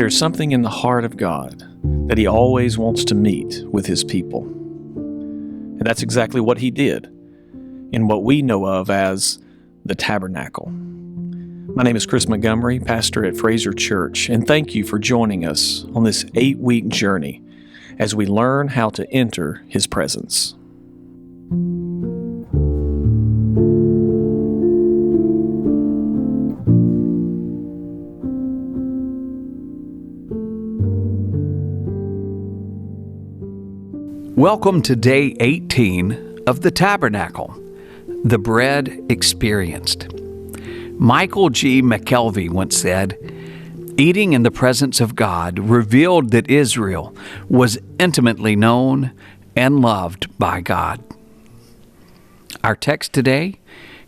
There's something in the heart of God that He always wants to meet with His people. And that's exactly what He did in what we know of as the Tabernacle. My name is Chris Montgomery, pastor at Fraser Church, and thank you for joining us on this 8-week journey as we learn how to enter His presence. Welcome to day 18 of the Tabernacle, the bread experienced. Michael G. McKelvey once said, "Eating in the presence of God revealed that Israel was intimately known and loved by God." Our text today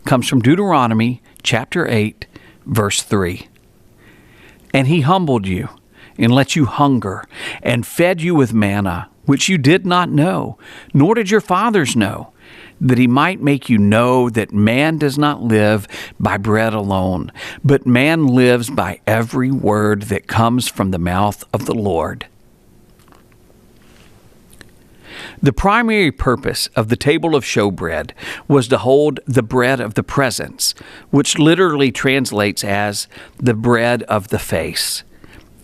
comes from Deuteronomy chapter 8, verse 3. "And He humbled you and let you hunger and fed you with manna, which you did not know, nor did your fathers know, that He might make you know that man does not live by bread alone, but man lives by every word that comes from the mouth of the Lord." The primary purpose of the table of showbread was to hold the bread of the presence, which literally translates as the bread of the face.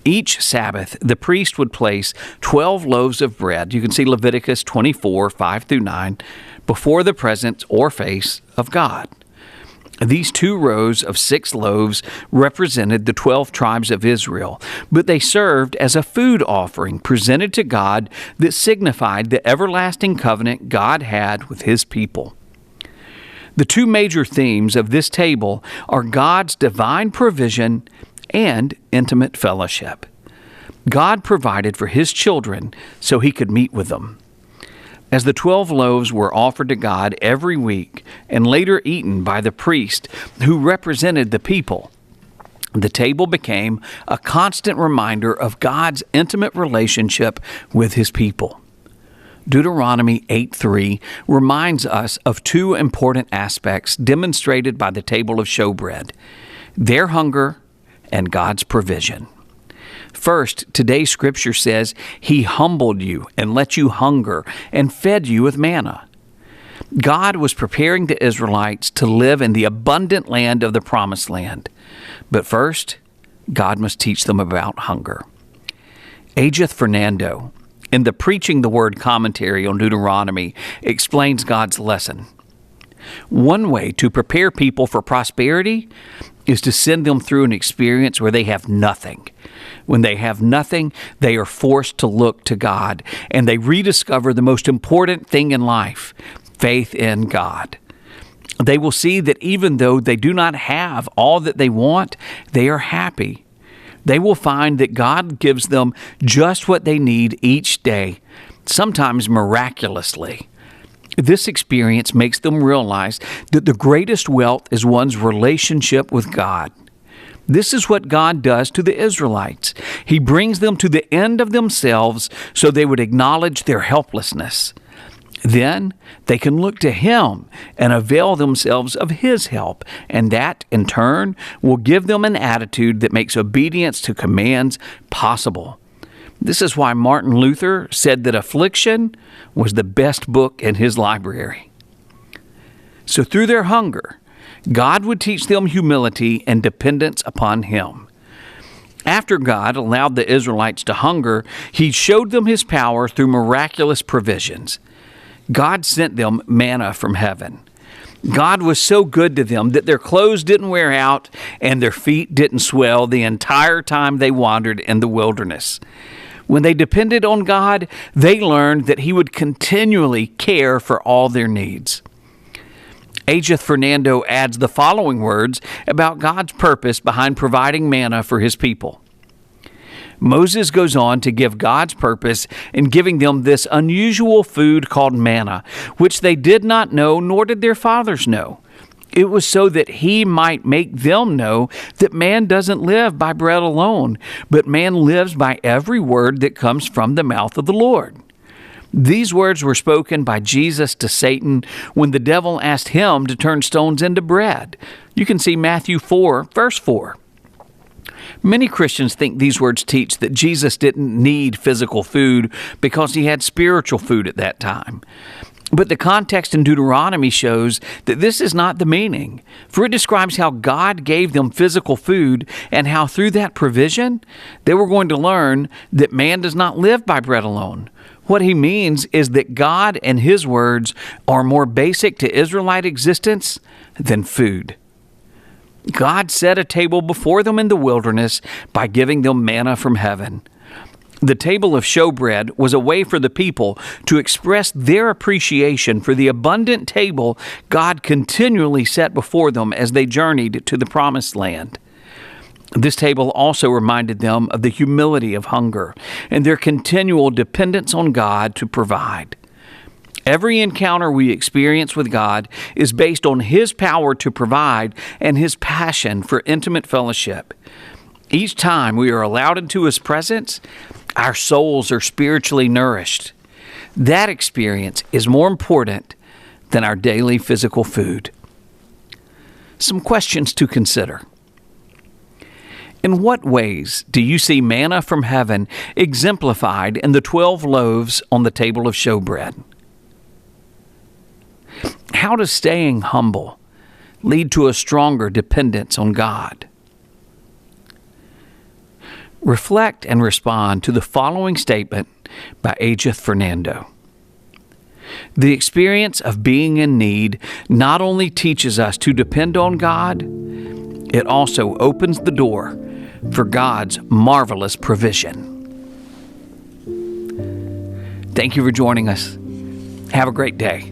Each Sabbath, the priest would place 12 loaves of bread, you can see Leviticus 24, 5 through 9, before the presence or face of God. These 2 rows of 6 loaves represented the 12 tribes of Israel, but they served as a food offering presented to God that signified the everlasting covenant God had with His people. The 2 major themes of this table are God's divine provision and intimate fellowship. God provided for His children so He could meet with them. As the 12 loaves were offered to God every week and later eaten by the priest who represented the people, the table became a constant reminder of God's intimate relationship with His people. Deuteronomy 8:3 reminds us of 2 important aspects demonstrated by the table of showbread: their hunger and God's provision. First, today's scripture says, He humbled you and let you hunger and fed you with manna. God was preparing the Israelites to live in the abundant land of the Promised Land. But first, God must teach them about hunger. Ajith Fernando, in the Preaching the Word commentary on Deuteronomy, explains God's lesson. One way to prepare people for prosperity is to send them through an experience where they have nothing. When they have nothing, they are forced to look to God, and they rediscover the most important thing in life, faith in God. They will see that even though they do not have all that they want, they are happy. They will find that God gives them just what they need each day, sometimes miraculously. This experience makes them realize that the greatest wealth is one's relationship with God. This is what God does to the Israelites. He brings them to the end of themselves so they would acknowledge their helplessness. Then they can look to Him and avail themselves of His help, and that, in turn, will give them an attitude that makes obedience to commands possible. This is why Martin Luther said that affliction was the best book in his library. So through their hunger, God would teach them humility and dependence upon Him. After God allowed the Israelites to hunger, He showed them His power through miraculous provisions. God sent them manna from heaven. God was so good to them that their clothes didn't wear out and their feet didn't swell the entire time they wandered in the wilderness. When they depended on God, they learned that He would continually care for all their needs. Ajith Fernando adds the following words about God's purpose behind providing manna for His people. Moses goes on to give God's purpose in giving them this unusual food called manna, which they did not know, nor did their fathers know. It was so that He might make them know that man doesn't live by bread alone, but man lives by every word that comes from the mouth of the Lord. These words were spoken by Jesus to Satan when the devil asked Him to turn stones into bread. You can see Matthew 4, verse 4. Many Christians think these words teach that Jesus didn't need physical food because he had spiritual food at that time. But the context in Deuteronomy shows that this is not the meaning, for it describes how God gave them physical food and how through that provision they were going to learn that man does not live by bread alone. What he means is that God and his words are more basic to Israelite existence than food. God set a table before them in the wilderness by giving them manna from heaven. The table of showbread was a way for the people to express their appreciation for the abundant table God continually set before them as they journeyed to the Promised Land. This table also reminded them of the humility of hunger and their continual dependence on God to provide. Every encounter we experience with God is based on His power to provide and His passion for intimate fellowship. Each time we are allowed into His presence, our souls are spiritually nourished. That experience is more important than our daily physical food. Some questions to consider. In what ways do you see manna from heaven exemplified in the 12 loaves on the table of showbread? How does staying humble lead to a stronger dependence on God? Reflect and respond to the following statement by Ajith Fernando. The experience of being in need not only teaches us to depend on God, it also opens the door for God's marvelous provision. Thank you for joining us. Have a great day.